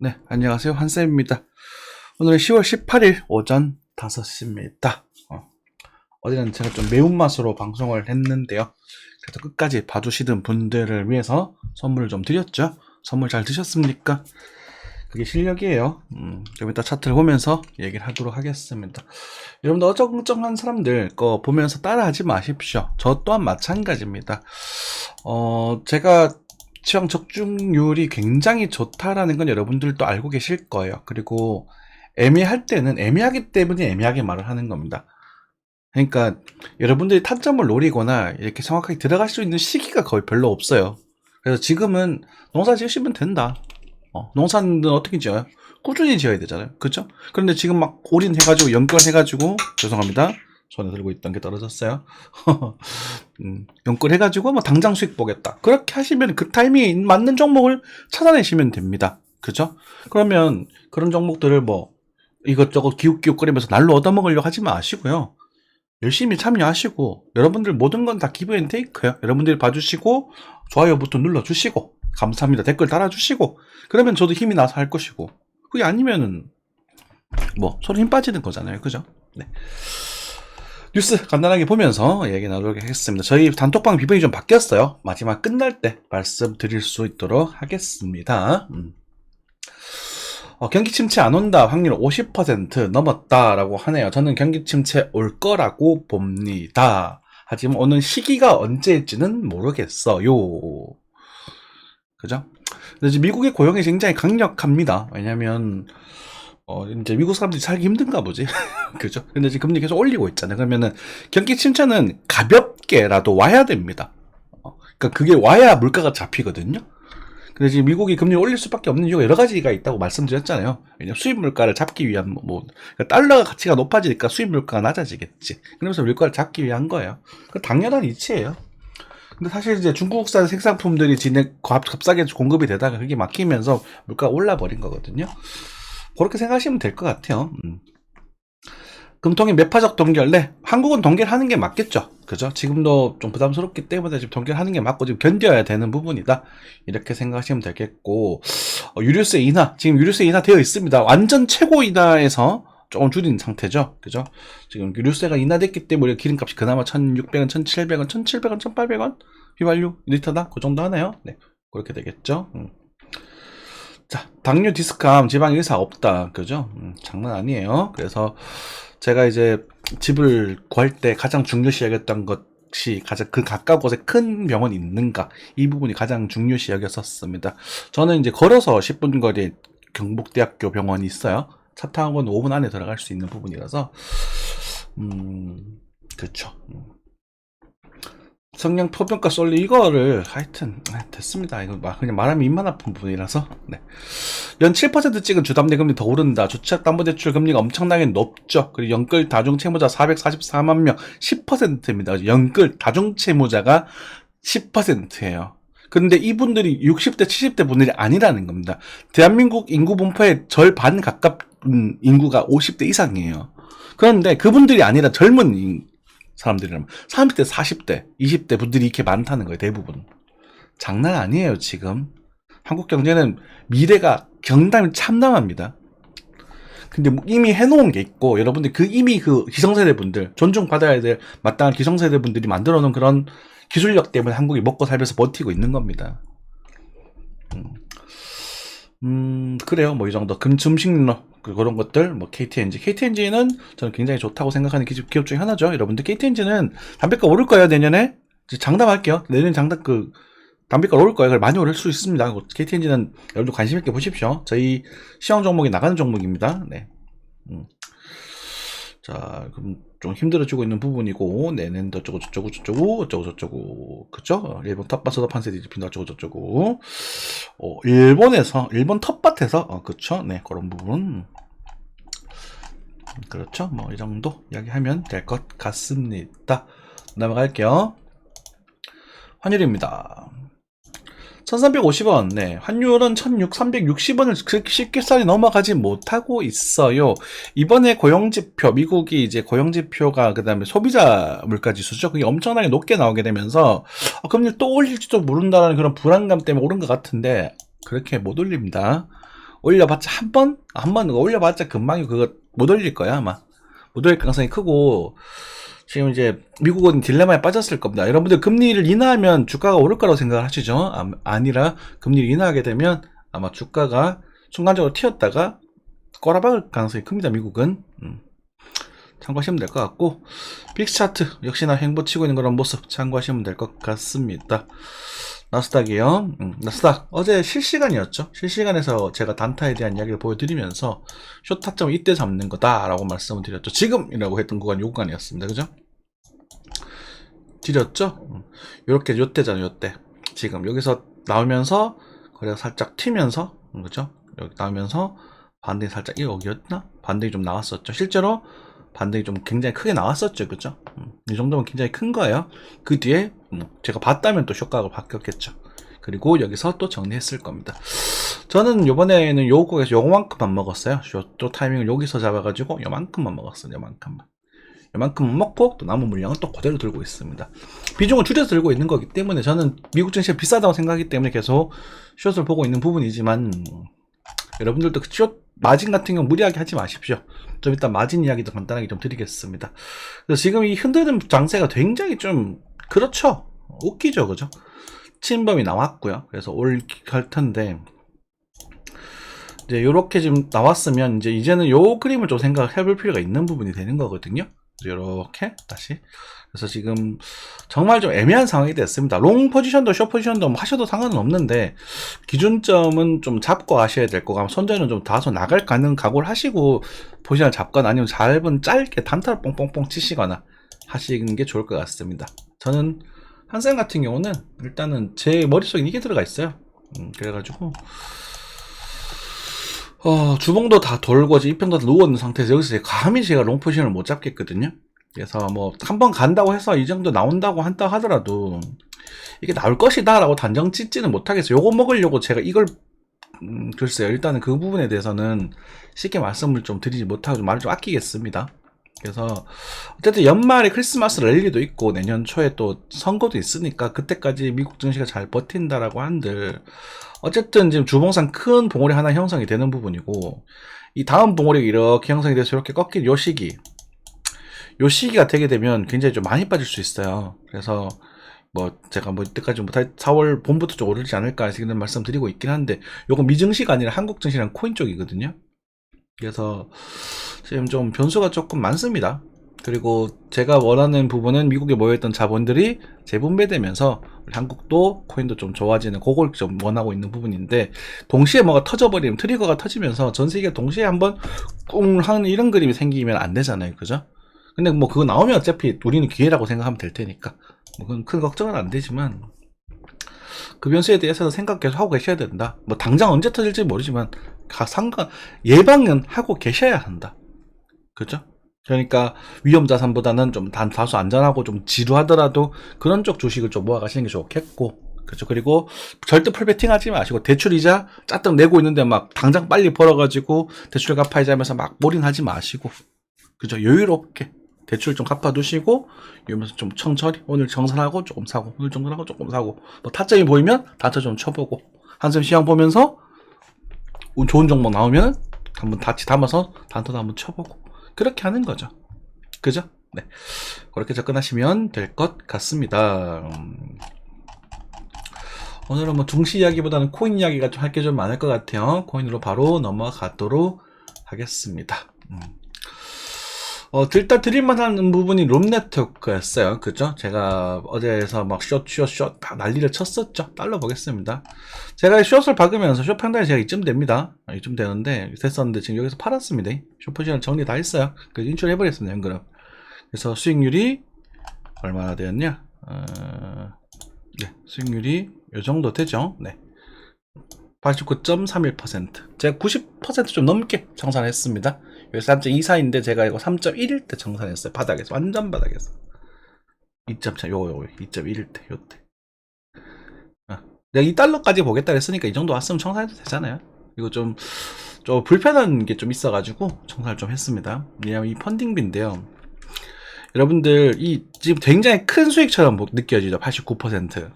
네, 안녕하세요. 한쌤입니다. 오늘은 10월 18일 오전 5시입니다. 어제는 제가 좀 매운맛으로 방송을 했는데요. 그래도 끝까지 봐주시던 분들을 위해서 선물을 좀 드렸죠. 선물 잘 드셨습니까? 그게 실력이에요. 좀 이따 차트를 보면서 얘기를 하도록 하겠습니다. 여러분들 어정쩡한 사람들 거 보면서 따라하지 마십시오. 저 또한 마찬가지입니다. 제가 취향 적중률이 굉장히 좋다라는 건 여러분들도 알고 계실 거예요. 그리고 애매할 때는 애매하기 때문에 애매하게 말을 하는 겁니다. 그러니까 여러분들이 타점을 노리거나 이렇게 정확하게 들어갈 수 있는 시기가 거의 별로 없어요. 그래서 지금은 농사 지으시면 된다. 농사는 어떻게 지어요? 꾸준히 지어야 되잖아요. 그렇죠? 그런데 지금 막 올인해가지고 연결해가지고 죄송합니다. 손에 들고 있던 게 떨어졌어요. 연결해가지고 뭐 당장 수익 보겠다. 그렇게 하시면 그 타이밍에 맞는 종목을 찾아내시면 됩니다. 그죠? 그러면 그런 종목들을 뭐 이것저것 기웃기웃거리면서 날로 얻어먹으려고 하지 마시고요. 열심히 참여하시고 여러분들 모든 건 다 기브 앤 테이크예요. 여러분들이 봐주시고 좋아요 버튼 눌러주시고 감사합니다 댓글 달아주시고 그러면 저도 힘이 나서 할 것이고 그게 아니면은 뭐 서로 힘 빠지는 거잖아요. 그죠? 네. 뉴스 간단하게 보면서 얘기 나누도록 하겠습니다. 저희 단톡방 비번이 좀 바뀌었어요. 마지막 끝날 때 말씀드릴 수 있도록 하겠습니다. 경기 침체 안 온다 확률 50% 넘었다라고 하네요. 저는 경기 침체 올 거라고 봅니다. 하지만 오는 시기가 언제일지는 모르겠어요. 그죠? 근데 이제 미국의 고용이 굉장히 강력합니다. 왜냐면 이제 미국 사람들이 살기 힘든가 보지. 그죠? 근데 지금 금리 계속 올리고 있잖아요. 그러면은 경기 침체는 가볍게라도 와야 됩니다. 그러니까 그게 와야 물가가 잡히거든요. 근데 지금 미국이 금리 올릴 수밖에 없는 이유가 여러 가지가 있다고 말씀드렸잖아요. 왜냐면 수입 물가를 잡기 위한 그러니까 달러가 가치가 높아지니까 수입 물가가 낮아지겠지. 그러면서 물가를 잡기 위한 거예요. 그 당연한 이치예요. 근데 사실 이제 중국산 생산품들이 값싸게 공급이 되다가 그게 막히면서 물가가 올라버린 거거든요. 그렇게 생각하시면 될 것 같아요. 금통의 매파적 동결, 네. 한국은 동결하는 게 맞겠죠. 그죠? 지금도 좀 부담스럽기 때문에 지금 동결하는 게 맞고 지금 견뎌야 되는 부분이다. 이렇게 생각하시면 되겠고, 유류세 인하, 지금 유류세 인하 되어 있습니다. 완전 최고 인하에서 조금 줄인 상태죠. 그죠? 지금 유류세가 인하됐기 때문에 기름값이 그나마 1,600원, 1,700원, 1,700원, 1,800원 휘발유 리터당 그 정도 하네요. 네. 그렇게 되겠죠. 자, 당뇨 디스크암 지방 의사 없다. 그죠? 장난 아니에요. 그래서 제가 이제 집을 구할 때 가장 중요시 여겼던 것이 가장 그 가까운 곳에 큰 병원이 있는가 이 부분이 가장 중요시 여겼었습니다. 저는 이제 걸어서 10분 거리에 경북대학교 병원이 있어요. 차 타고는 5분 안에 들어갈 수 있는 부분이라서 그렇죠. 성냥 표평가 쏠리 이거를 하여튼 됐습니다. 이거 그냥 말하면 입만 아픈 부분이라서 네. 연 7% 찍은 주담대금리 더 오른다. 주택담보대출 금리가 엄청나게 높죠. 그리고 연끌 다중채무자 444만 명 10%입니다. 연끌 다중채무자가 10%예요. 근데 이분들이 60대 70대 분들이 아니라는 겁니다. 대한민국 인구 분포의 절반 가깝은 인구가 50대 이상이에요. 그런데 그분들이 아니라 젊은 사람들이라면 30대, 40대, 20대 분들이 이렇게 많다는 거예요. 대부분. 장난 아니에요. 지금 한국 경제는 미래가 경담이 참담합니다. 근데 이미 해놓은 게 있고 여러분들 이미 그 기성세대 분들 존중받아야 될 마땅한 기성세대 분들이 만들어 놓은 그런 기술력 때문에 한국이 먹고 살면서 버티고 있는 겁니다. 그래요. 뭐 이 정도 금침식로 그런 것들 뭐 KTNG는 저는 굉장히 좋다고 생각하는 기업 중에 하나죠. 여러분들 KTNG는 담배값 오를 거예요. 내년에 장담할게요. 내년 담배값 오를 거예요. 많이 오를 수 있습니다. KTNG는 여러분들 관심 있게 보십시오. 저희 시황 종목이 나가는 종목입니다. 네. 자, 그럼 좀 힘들어지고 있는 부분이고, 내년 어쩌고, 그쵸? 일본 텃밭에서 판세 뒤집힌다, 어쩌고. 일본 텃밭에서, 그쵸? 네, 그런 부분. 그렇죠? 뭐, 이 정도 이야기하면 될 것 같습니다. 넘어갈게요. 환율입니다. 1350원, 네. 환율은 1360원을 그렇게 쉽게 쌀이 넘어가지 못하고 있어요. 이번에 고용지표, 미국이 이제 고용지표가 그 다음에 소비자 물가지수죠. 그게 엄청나게 높게 나오게 되면서, 금리 또 올릴지도 모른다는 그런 불안감 때문에 오른 것 같은데, 그렇게 못 올립니다. 올려봤자 한 번 올려봤자 금방이 그거 못 올릴 거야, 아마. 못 올릴 가능성이 크고, 지금 이제 미국은 딜레마에 빠졌을 겁니다. 여러분들 금리를 인하하면 주가가 오를 거라고 생각을 하시죠? 아니라 금리를 인하하게 되면 아마 주가가 순간적으로 튀었다가 꼬라박을 가능성이 큽니다, 미국은. 참고하시면 될 것 같고, 빅스 차트 역시나 횡보치고 있는 그런 모습 참고하시면 될 것 같습니다. 나스닥이요. 나스닥 어제 실시간이었죠. 실시간에서 제가 단타에 대한 이야기를 보여드리면서 숏 타점을 이때 잡는 거다라고 말씀을 드렸죠. 지금이라고 했던 구간 요 구간이었습니다. 그죠? 드렸죠. 요렇게 요때잖아요. 요때 지금 여기서 나오면서 거래가 살짝 튀면서, 그죠? 여기 나오면서 반등이 살짝 여기였나? 반등이 좀 나왔었죠. 실제로 반등이 좀 굉장히 크게 나왔었죠. 그죠? 이 정도면 굉장히 큰 거예요. 그 뒤에 제가 봤다면 또 쇼가가 바뀌었겠죠. 그리고 여기서 또 정리했을 겁니다. 저는 요번에는 요거에서 요만큼만 먹었어요. 또 타이밍을 여기서 잡아가지고 요만큼만 먹었어요. 요만큼만 먹고 또 남은 물량은 또 그대로 들고 있습니다. 비중을 줄여서 들고 있는 거기 때문에 저는 미국 증시가 비싸다고 생각하기 때문에 계속 숏을 보고 있는 부분이지만, 여러분들도 숏 마진 같은 경우 무리하게 하지 마십시오. 좀 이따 마진 이야기도 간단하게 좀 드리겠습니다. 그래서 지금 이 흔드는 장세가 굉장히 좀 그렇죠. 웃기죠, 그죠? 침범이 나왔고요. 그래서 올할 텐데, 이제 요렇게 지금 나왔으면 이제는 요 그림을 좀 생각을 해볼 필요가 있는 부분이 되는 거거든요. 요렇게 다시. 그래서 지금 정말 좀 애매한 상황이 됐습니다. 롱 포지션도 숏 포지션도 하셔도 상관은 없는데, 기준점은 좀 잡고 하셔야 될 거고, 손절은 좀 다소 나갈 가능 각오를 하시고 포지션을 잡거나 아니면 짧게 단타를 뽕뽕뽕 치시거나 하시는 게 좋을 것 같습니다. 저는 한샘 같은 경우는 일단은 제 머릿속에 이게 들어가 있어요. 그래가지고 주봉도 다 돌고 이평도 다 누워있는 상태에서 여기서 감히 제가 롱 포지션을 못 잡겠거든요. 그래서 뭐 한번 간다고 해서 이 정도 나온다고 한다 하더라도 이게 나올 것이다 라고 단정 짓지는 못하겠어요. 요거 먹으려고 제가 이걸 글쎄요. 일단은 그 부분에 대해서는 쉽게 말씀을 좀 드리지 못하고 좀 말을 좀 아끼겠습니다. 그래서 어쨌든 연말에 크리스마스 랠리도 있고 내년 초에 또 선거도 있으니까 그때까지 미국 증시가 잘 버틴다라고 한들, 어쨌든 지금 주봉상 큰 봉우리 하나 형성이 되는 부분이고, 이 다음 봉우리가 이렇게 형성이 돼서 이렇게 꺾일 요 시기가 되게 되면 굉장히 좀 많이 빠질 수 있어요. 그래서 뭐 제가 뭐 이때까지 뭐 4월 봄부터 좀 오르지 않을까 이런 말씀 드리고 있긴 한데, 요건 미증시가 아니라 한국 증시랑 코인 쪽이거든요. 그래서 지금 좀 변수가 조금 많습니다. 그리고 제가 원하는 부분은 미국에 모여있던 자본들이 재분배되면서 한국도 코인도 좀 좋아지는, 그걸 좀 원하고 있는 부분인데, 동시에 뭐가 터져버리면, 트리거가 터지면서 전 세계 동시에 한번 꿍 하는 이런 그림이 생기면 안 되잖아요. 그죠? 근데 뭐 그거 나오면 어차피 우리는 기회라고 생각하면 될 테니까 뭐 그건 큰 걱정은 안 되지만, 그 변수에 대해서 생각 계속 하고 계셔야 된다. 뭐 당장 언제 터질지 모르지만 예방은 하고 계셔야 한다. 그죠? 그러니까 위험 자산보다는 좀 다소 안전하고 좀 지루하더라도 그런 쪽 주식을 좀 모아가시는 게 좋겠고, 그렇죠. 그리고 절대 풀베팅 하지 마시고, 대출이자 짜뜩 내고 있는데 막 당장 빨리 벌어가지고 대출 갚아야지 하면서 막 몰인하지 마시고, 그죠. 여유롭게 대출 좀 갚아두시고, 이러면서 좀 천천히 오늘 정산하고 조금 사고, 오늘 정산하고 조금 사고, 뭐 타점이 보이면 단타 좀 쳐보고, 한숨 시황 보면서 좋은 종목 나오면 한번 같이 담아서 단타도 한번 쳐보고, 그렇게 하는 거죠. 그죠? 네. 그렇게 접근하시면 될 것 같습니다. 오늘은 뭐 중시 이야기보다는 코인 이야기가 좀 할 게 좀 많을 것 같아요. 코인으로 바로 넘어가도록 하겠습니다. 일단 드릴만한 부분이 롬네트워크였어요. 그죠? 제가 어제에서 막 숏 난리를 쳤었죠. 달러 보겠습니다. 제가 숏을 박으면서 숏 판단이 제가 이쯤 됩니다. 이쯤 되는데, 됐었는데 지금 여기서 팔았습니다. 숏 포지션 정리 다 했어요. 그래서 인출해버렸습니다. 연그룹. 그래서 수익률이 얼마나 되었냐? 네, 수익률이 요 정도 되죠. 네. 89.31%. 제가 90% 좀 넘게 정산했습니다. 여기 3.24인데 제가 이거 3.1일 때 정산했어요. 바닥에서. 완전 바닥에서. 2.4, 요거 2.1일 때, 요때. 내가 이 달러까지 보겠다 했으니까 이 정도 왔으면 정산해도 되잖아요. 이거 좀 불편한 게 좀 있어가지고 정산을 좀 했습니다. 왜냐면 이 펀딩비인데요. 여러분들, 지금 굉장히 큰 수익처럼 느껴지죠. 89%.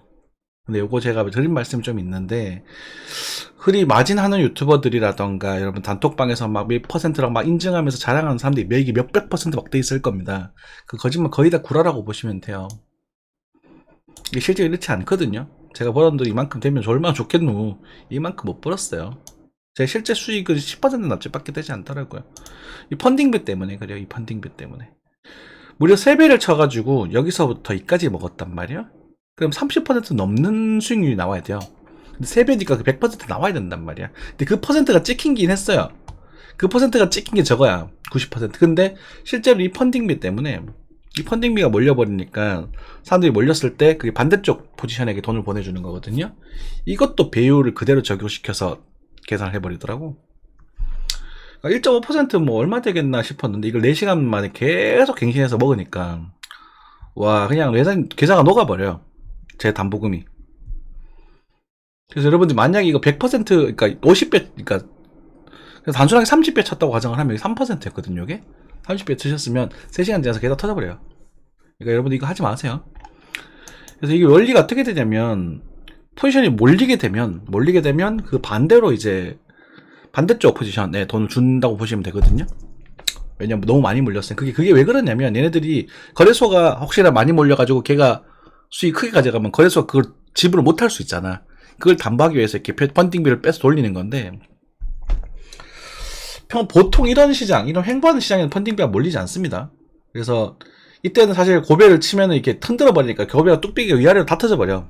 근데 요거 제가 드린 말씀이 좀 있는데, 흔히 마진하는 유튜버들이라던가 여러분 단톡방에서 막 몇 퍼센트라고 막 인증하면서 자랑하는 사람들이 매기 몇백 퍼센트 막 돼 있을 겁니다. 그 거짓말 거의 다 구라라고 보시면 돼요. 이게 실제 이렇지 않거든요. 제가 벌었는 돈 이만큼 되면 얼마나 좋겠노. 이만큼 못 벌었어요. 제 실제 수익은 10% 납치밖에 되지 않더라고요. 이 펀딩비 때문에 그래요. 이 펀딩비 때문에. 무려 3배를 쳐가지고 여기서부터 이까지 먹었단 말이야. 그럼 30% 넘는 수익률이 나와야 돼요. 근데 3배니까 그 100% 나와야 된단 말이야. 근데 그 퍼센트가 찍힌긴 했어요. 그 퍼센트가 찍힌 게 적어야 90%. 근데 실제로 이 펀딩비 때문에 이 펀딩비가 몰려버리니까 사람들이 몰렸을 때 그게 반대쪽 포지션에게 돈을 보내주는 거거든요. 이것도 배율을 그대로 적용시켜서 계산을 해버리더라고. 1.5%뭐 얼마 되겠나 싶었는데 이걸 4시간 만에 계속 갱신해서 먹으니까 와 그냥 계좌가 녹아버려요. 제 담보금이. 그래서 여러분들 만약에 이거 100% 그러니까 50배 그러니까 단순하게 30배 쳤다고 가정을 하면 3%였거든요. 이게 30배 치셨으면 3시간 지나서 계좌 터져버려요. 그러니까 여러분들 이거 하지 마세요. 그래서 이게 원리가 어떻게 되냐면 포지션이 몰리게 되면 그 반대로 이제 반대쪽 포지션에 돈을 준다고 보시면 되거든요. 왜냐면 너무 많이 몰렸어요. 그게 왜 그러냐면 얘네들이 거래소가 혹시나 많이 몰려가지고 걔가 수익 크게 가져가면 거래소가 그걸 지불을 못할 수 있잖아. 그걸 담보하기 위해서 이렇게 펀딩비를 빼서 돌리는 건데 보통 이런 시장, 이런 횡보하는 시장에는 펀딩비가 몰리지 않습니다. 그래서 이때는 사실 고배를 치면은 이렇게 흔들어 버리니까 고배가 뚝배기가 위아래로 다 터져버려.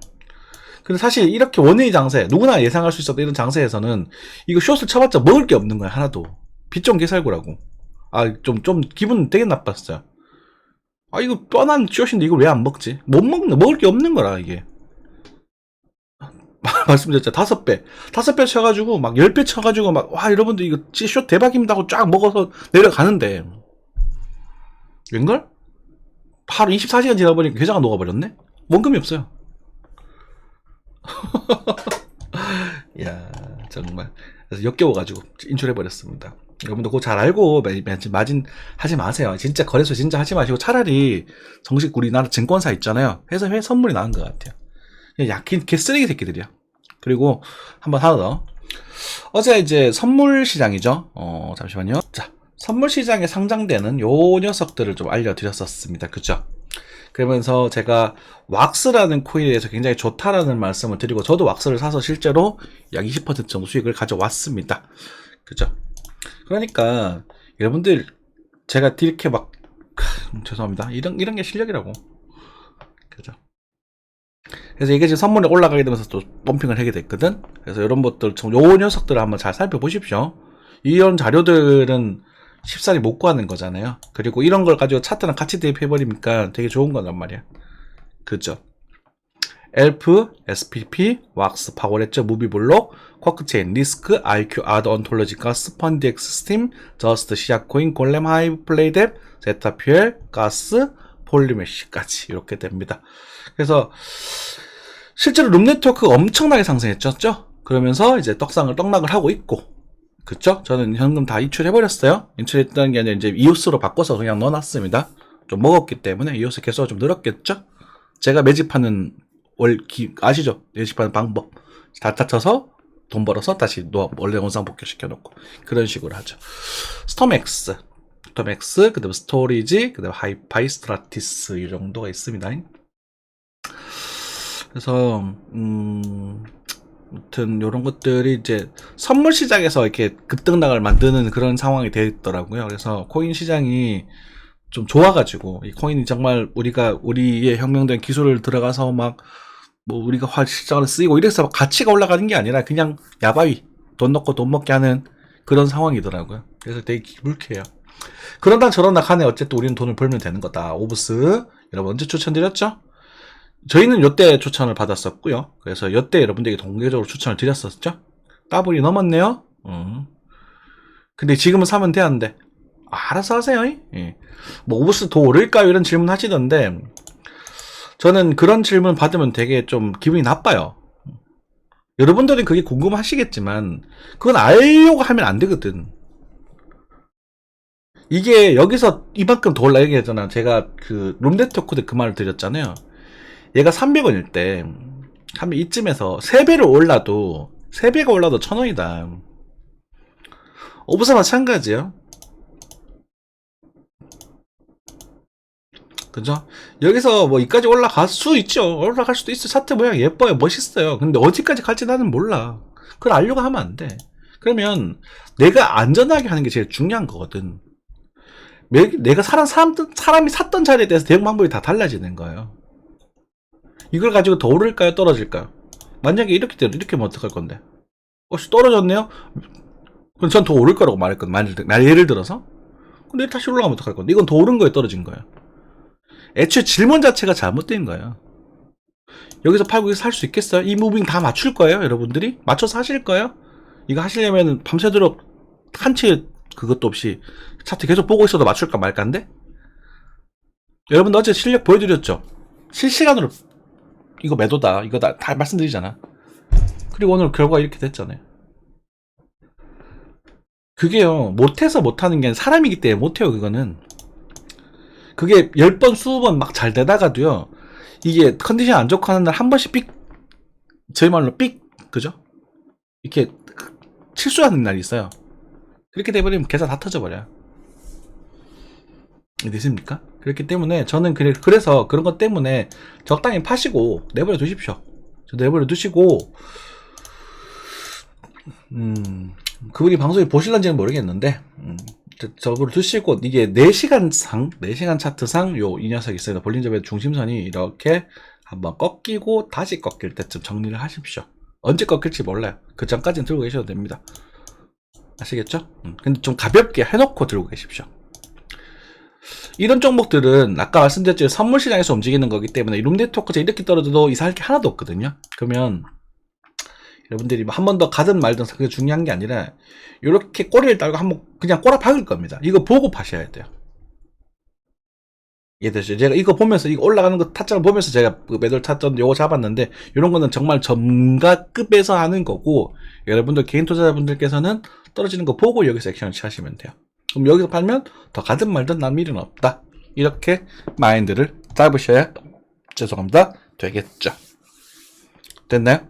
근데 사실 이렇게 원웨이 장세, 누구나 예상할 수 있었던 이런 장세에서는 이거 숏을 쳐봤자 먹을 게 없는 거야, 하나도. 빚좀 개살구라고. 좀 기분 되게 나빴어요. 이거 뻔한 숏인데 이걸 왜 안 먹지? 못 먹는, 먹을 게 없는 거라, 이게. 말씀드렸죠. 5배 쳐가지고, 막 10배 쳐가지고, 막, 와, 여러분들 이거 숏 대박입니다 하고 쫙 먹어서 내려가는데. 웬걸? 하루 24시간 지나버리니까 계좌가 녹아버렸네? 원금이 없어요. 야 정말. 그래서 역겨워가지고 인출해버렸습니다. 여러분들 그거 잘 알고 마진 하지 마세요. 진짜 거래소 진짜 하지 마시고 차라리 정식 우리나라 증권사 있잖아요. 해서 회 선물이 나은 것 같아요. 약힌 개쓰레기 새끼들이야. 그리고 한번 하나 더. 어제 이제 선물 시장이죠. 잠시만요. 자, 선물 시장에 상장되는 요 녀석들을 좀 알려드렸었습니다. 그죠? 그러면서 제가 왁스라는 코인에 대해서 굉장히 좋다라는 말씀을 드리고 저도 왁스를 사서 실제로 약 20% 정도 수익을 가져왔습니다. 그죠? 그러니까 여러분들 제가 이렇게 막 죄송합니다. 이런 게 실력이라고. 그죠? 그래서 이게 지금 선물에 올라가게 되면서 또 펌핑을 하게 됐거든. 그래서 이런 것들 요 녀석들을 한번 잘 살펴보십시오. 이런 자료들은 쉽사리 못 구하는 거잖아요. 그리고 이런 걸 가지고 차트랑 같이 대입해버리니까 되게 좋은 거란 말이야. 그죠? 엘프, SPP, 왁스, 파워레츠, 무비블록, 쿼크체인, 리스크, IQ, 아드, 언톨로지, 가스, 펀디엑스, 스팀, 저스트, 시아코인, 골렘, 하이브, 플레이뎁, 제타퓨엘, 가스, 폴리메시까지 이렇게 됩니다. 그래서 실제로 룸네트워크가 엄청나게 상승했죠. 그러면서 이제 떡락을 하고 있고, 그쵸? 저는 현금 다 인출해버렸어요. 인출했다는 게 아니라 이제 이오스로 바꿔서 그냥 넣어놨습니다. 좀 먹었기 때문에 이오스 개수가 좀 늘었겠죠? 제가 매집하는 아시죠? 매집하는 방법. 다 다쳐서 돈 벌어서 다시 원래 원상 복귀시켜놓고. 그런 식으로 하죠. 스톰엑스, 그 다음에 스토리지, 그 다음에 바이스트라티스 이 정도가 있습니다. 그래서, 아무튼 이런 것들이 이제 선물 시장에서 이렇게 급등락을 만드는 그런 상황이 되었더라고요. 그래서 코인 시장이 좀 좋아가지고 이 코인이 정말 우리의 혁명된 기술을 들어가서 막 뭐 우리가 시장을 쓰이고 이래서 막 가치가 올라가는 게 아니라 그냥 야바위 돈 넣고 돈 먹게 하는 그런 상황이더라고요. 그래서 되게 불쾌해요. 그런다 저런다 하네. 어쨌든 우리는 돈을 벌면 되는 거다. 오브스 여러분 언제 추천드렸죠? 저희는 요때 추천을 받았었고요. 그래서 요때 여러분들에게 동계적으로 추천을 드렸었죠. 까불이 넘었네요. 근데 지금은 사면 되는데 알아서 하세요. 예. 뭐 오브스 더 오를까요? 이런 질문 하시던데 저는 그런 질문 받으면 되게 좀 기분이 나빠요. 여러분들은 그게 궁금하시겠지만 그건 알려고 하면 안 되거든. 이게 여기서 이만큼 더 올라가게 되잖아. 제가 그 룸네트워크 그 말을 드렸잖아요. 얘가 300원일 때, 이쯤에서 3배를 올라도 3배가 올라도 1,000원이다. 오브사 마찬가지요. 그죠? 여기서 뭐 이까지 올라갈 수 있죠. 올라갈 수도 있어. 차트 모양 예뻐요. 멋있어요. 근데 어디까지 갈지 나는 몰라. 그걸 알려고 하면 안 돼. 그러면 내가 안전하게 하는 게 제일 중요한 거거든. 내가 사람이 샀던 자리에 대해서 대응 방법이 다 달라지는 거예요. 이걸 가지고 더 오를까요? 떨어질까요? 만약에 이렇게 되면 이렇게 하면 어떡할 건데? 혹시 떨어졌네요? 그럼 전 더 오를 거라고 말했거든. 예를 들어서. 근데 다시 올라가면 어떡할 건데? 이건 더 오른 거에 떨어진 거예요. 애초에 질문 자체가 잘못된 거예요. 여기서 팔고 여기서 살 수 있겠어요? 이 무빙 다 맞출 거예요? 여러분들이? 맞춰서 하실 거예요? 이거 하시려면 밤새도록 한치 그것도 없이 차트 계속 보고 있어도 맞출까 말까인데? 여러분들 어제 실력 보여드렸죠? 실시간으로 이거 매도다. 이거 다 말씀드리잖아. 그리고 오늘 결과 이렇게 됐잖아요. 그게요, 못해서 못하는 게 아니라 사람이기 때문에 못해요, 그거는. 그게 10번, 20번 막 잘 되다가도요, 이게 컨디션 안 좋고 하는 날 한 번씩 저희 말로 그죠? 이렇게 실수하는 날이 있어요. 그렇게 돼버리면 계산 다 터져버려요. 되십니까? 그렇기 때문에 저는 그래서 그런 것 때문에 적당히 파시고 내버려 두십시오. 내버려 두시고, 그분이 방송을 보실런지는 모르겠는데, 저걸 두시고, 이게 4시간 차트상 이 녀석이 있어요. 볼린저의 중심선이 이렇게 한번 꺾이고 다시 꺾일 때쯤 정리를 하십시오. 언제 꺾일지 몰라요. 그 전까지는 들고 계셔도 됩니다. 아시겠죠? 근데 좀 가볍게 해놓고 들고 계십시오. 이런 종목들은 아까 말씀드렸죠. 선물 시장에서 움직이는 거기 때문에 룸네트워크에서 이렇게 떨어져도 이상할 게 하나도 없거든요. 그러면 여러분들이 한 번 더 가든 말든 그게 중요한 게 아니라 이렇게 꼬리를 달고 한번 그냥 꼬라 박을 겁니다. 이거 보고 파셔야 돼요. 이해되죠? 제가 이거 보면서 이거 올라가는 거 타점을 보면서 제가 매도를 타점 요거 잡았는데 이런 거는 정말 전가급에서 하는 거고 여러분들 개인 투자자분들께서는 떨어지는 거 보고 여기서 액션을 취하시면 돼요. 그럼 여기서 팔면 더 가든 말든 난 미련 없다. 이렇게 마인드를 잡으셔야 죄송합니다. 되겠죠. 됐나요?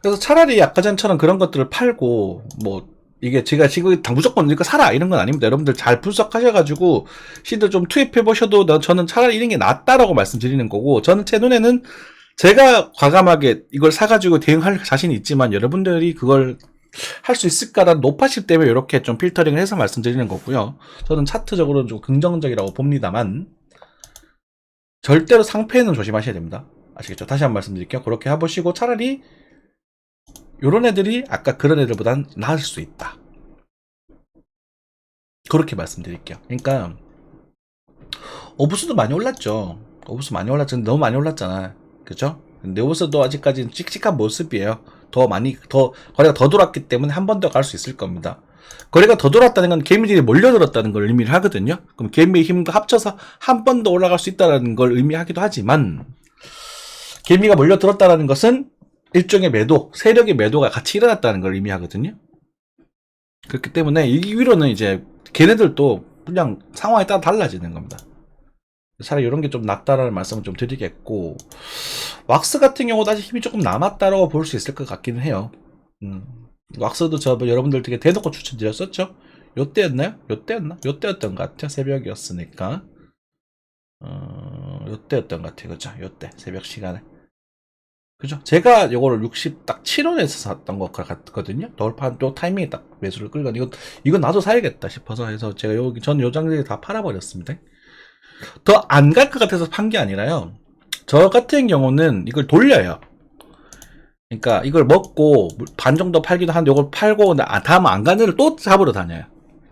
그래서 차라리 아까 전처럼 그런 것들을 팔고 뭐 이게 제가 지금 무조건 이거 사라 이런 건 아닙니다. 여러분들 잘 분석하셔가지고 시드 좀 투입해 보셔도 저는 차라리 이런 게 낫다라고 말씀드리는 거고 저는 제 눈에는 제가 과감하게 이걸 사가지고 대응할 자신이 있지만 여러분들이 그걸 할 수 있을까라는 노파심 때문에 이렇게 좀 필터링을 해서 말씀드리는 거고요. 저는 차트적으로는 좀 긍정적이라고 봅니다만 절대로 상패는 조심하셔야 됩니다. 아시겠죠? 다시 한번 말씀드릴게요. 그렇게 해보시고 차라리 요런 애들이 아까 그런 애들보단 나을 수 있다. 그렇게 말씀드릴게요. 그러니까 오브스도 많이 올랐죠. 오브스 많이 올랐죠. 너무 많이 올랐잖아. 그죠? 근데 오브스도 아직까지는 칙칙한 모습이에요. 거래가 더 돌았기 때문에 한 번 더 갈 수 있을 겁니다. 거래가 더 돌았다는 건 개미들이 몰려들었다는 걸 의미를 하거든요. 그럼 개미의 힘과 합쳐서 한 번 더 올라갈 수 있다는 걸 의미하기도 하지만 개미가 몰려들었다는 것은 일종의 매도, 세력의 매도가 같이 일어났다는 걸 의미하거든요. 그렇기 때문에 이 위로는 이제 걔네들도 그냥 상황에 따라 달라지는 겁니다. 차라리 이런 게 좀 낫다라는 말씀을 좀 드리겠고 왁스 같은 경우도 아직 힘이 조금 남았다라고 볼 수 있을 것 같기는 해요. 왁스도 여러분들 되게 대놓고 추천드렸었죠. 요때였나요? 요때였던 것 같아요. 새벽이었으니까 요때였던 것 같아요. 그죠? 요때 새벽 시간에 그죠? 제가 요거를 67원에서 샀던 것 같거든요. 돌판 요 타이밍에 딱 매수를 끌거든요. 이건 나도 사야겠다 싶어서 해서 제가 전 요 장들이 다 팔아버렸습니다. 더 안 갈 것 같아서 판 게 아니라요. 저 같은 경우는 이걸 돌려요. 그러니까 이걸 먹고 반 정도 팔기도 하는데 이걸 팔고 다음 안 가는 애를 또 잡으러 다녀요.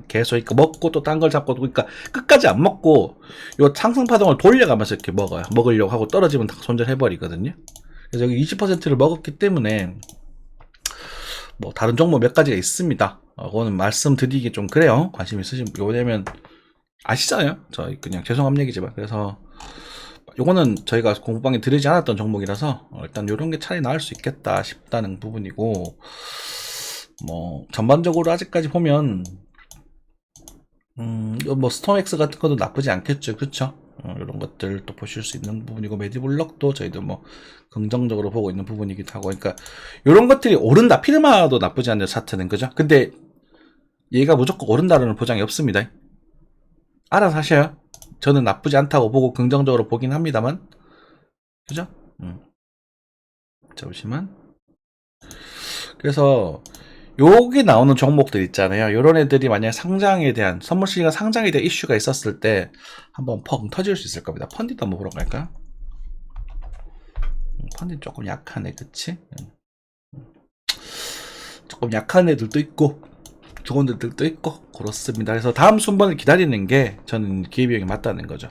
계속 그러니까 먹고 또 딴 걸 잡고 그러니까 끝까지 안 먹고 요 상승 파동을 돌려가면서 이렇게 먹으려고 하고 떨어지면 다 손절해버리거든요. 그래서 여기 20%를 먹었기 때문에 뭐 다른 종목 몇 가지가 있습니다. 그거는 말씀드리기 좀 그래요. 관심 있으신 분 왜냐면 아시잖아요. 저 그냥 죄송한 얘기지만 그래서 요거는 저희가 공부방에 들으지 않았던 종목이라서 일단 요런 게 차라리 나을 수 있겠다 싶다는 부분이고 뭐 전반적으로 아직까지 보면 뭐 스톰엑스 같은 것도 나쁘지 않겠죠. 그쵸? 이런 것들 또 보실 수 있는 부분이고, 메디블럭도 저희도 뭐 긍정적으로 보고 있는 부분이기도 하고, 그러니까 이런 것들이 오른다. 피르마도 나쁘지 않네요, 차트는. 그죠? 근데 얘가 무조건 오른다라는 보장이 없습니다. 알아서 하셔요. 저는 나쁘지 않다고 보고 긍정적으로 보긴 합니다만, 그죠? 잠시만. 그래서 여기 나오는 종목들 있잖아요. 요런 애들이 만약에 상장에 대한, 선물 시장 상장에 대한 이슈가 있었을 때 한번 펑 터질 수 있을 겁니다. 펀디도 한번 보러 갈까? 펀디 조금 약하네, 그치? 조금 약한 애들도 있고 좋은 애들도 있고 그렇습니다. 그래서 다음 순번을 기다리는 게 저는 기회비용이 맞다는 거죠.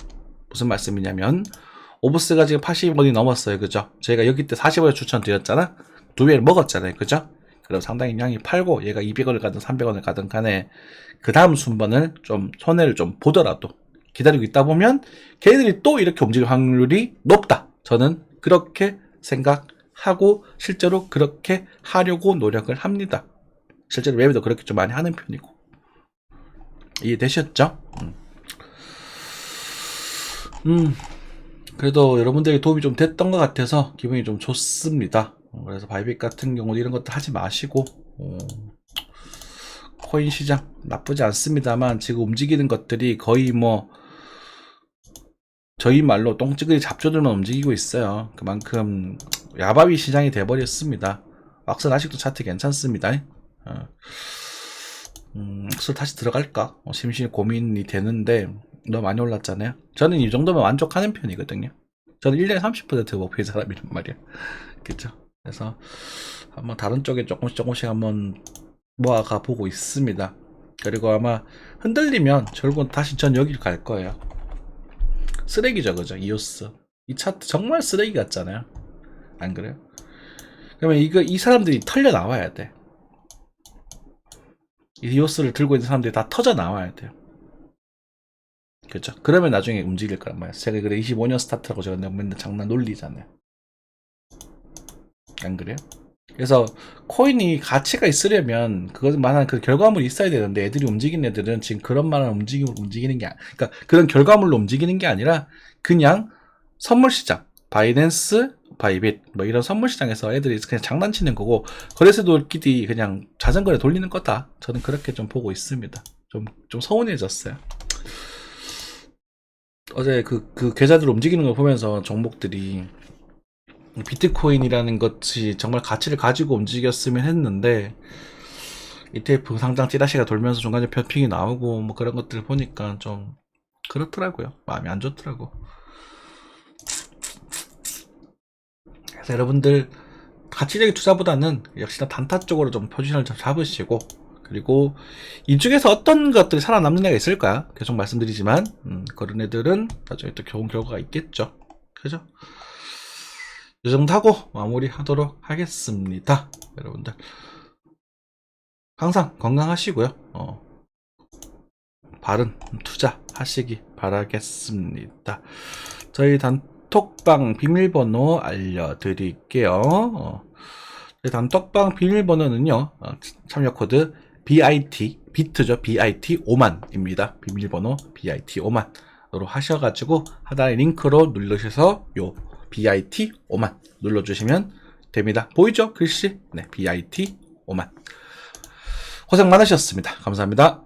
무슨 말씀이냐면 오브스가 지금 80원이 넘었어요. 그죠? 저희가 여기 때 40원에 추천드렸잖아. 2배를 먹었잖아요. 그죠? 그럼 상당히 양이 팔고 얘가 200원을 가든 300원을 가든 간에 그 다음 순번을 좀 손해를 좀 보더라도 기다리고 있다 보면 걔네들이 또 이렇게 움직일 확률이 높다. 저는 그렇게 생각하고 실제로 그렇게 하려고 노력을 합니다. 실제로 웹에도 그렇게 좀 많이 하는 편이고. 이해되셨죠? 그래도 여러분들에게 도움이 좀 됐던 것 같아서 기분이 좀 좋습니다. 그래서 바이빗 같은 경우 이런 것들 하지 마시고, 코인 시장 나쁘지 않습니다만 지금 움직이는 것들이 거의 뭐 저희 말로 똥찌그리 잡초들만 움직이고 있어요. 그만큼 야바위 시장이 돼버렸습니다. 왁슨 아직도 차트 괜찮습니다. 왁슨 다시 들어갈까? 심심히 고민이 되는데 너무 많이 올랐잖아요. 저는 이 정도면 만족하는 편이거든요. 저는 1년에 30% 목표인 사람이란 말이야. 그쵸? 그래서 한번 다른 쪽에 조금씩 한번 모아가 보고 있습니다. 그리고 아마 흔들리면 결국은 다시 전 여기를 갈 거예요. 쓰레기죠, 그죠? 이오스. 이 차트 정말 쓰레기 같잖아요. 안 그래요? 그러면 이 사람들이 털려 나와야 돼. 이오스를 들고 있는 사람들이 다 터져 나와야 돼요. 그렇죠? 그러면 나중에 움직일 거란 말이에요. 제가 그래 25년 스타트라고 제가 맨날 장난 놀리잖아요. 안 그래요? 그래서 코인이 가치가 있으려면 그것만한 그 결과물이 있어야 되는데 애들이 움직이는 애들은 지금 그런 만한 움직임으로 움직이는 게 그러니까 그런 결과물로 움직이는 게 아니라 그냥 선물 시장, 바이낸스, 바이빗 뭐 이런 선물 시장에서 애들이 그냥 장난치는 거고 거래소들끼리 그냥 자전거를 돌리는 거다. 저는 그렇게 좀 보고 있습니다. 좀 서운해졌어요. 어제 그 계좌들 움직이는 걸 보면서 종목들이 비트코인이라는 것이 정말 가치를 가지고 움직였으면 했는데 ETF 상장 찌라시가 돌면서 중간에 별핑이 나오고 뭐 그런 것들을 보니까 좀 그렇더라고요. 마음이 안 좋더라고. 그래서 여러분들 가치적인 투자보다는 역시나 단타 쪽으로 좀 포지션을 좀 잡으시고, 그리고 이 중에서 어떤 것들이 살아남는 애가 있을 거야. 계속 말씀드리지만 그런 애들은 나중에 또 좋은 결과가 있겠죠. 그죠? 이 정도 하고 마무리 하도록 하겠습니다. 여러분들 항상 건강하시고요. 바른 투자 하시기 바라겠습니다. 저희 단톡방 비밀번호 알려드릴게요. 저희 단톡방 비밀번호는요, 참여 코드 BIT, 비트죠. BIT 5만입니다. 비밀번호 BIT 5만으로 하셔가지고 하단에 링크로 누르셔서 요 BIT 5만 눌러주시면 됩니다. 보이죠? 글씨? 네, BIT 5만. 고생 많으셨습니다. 감사합니다.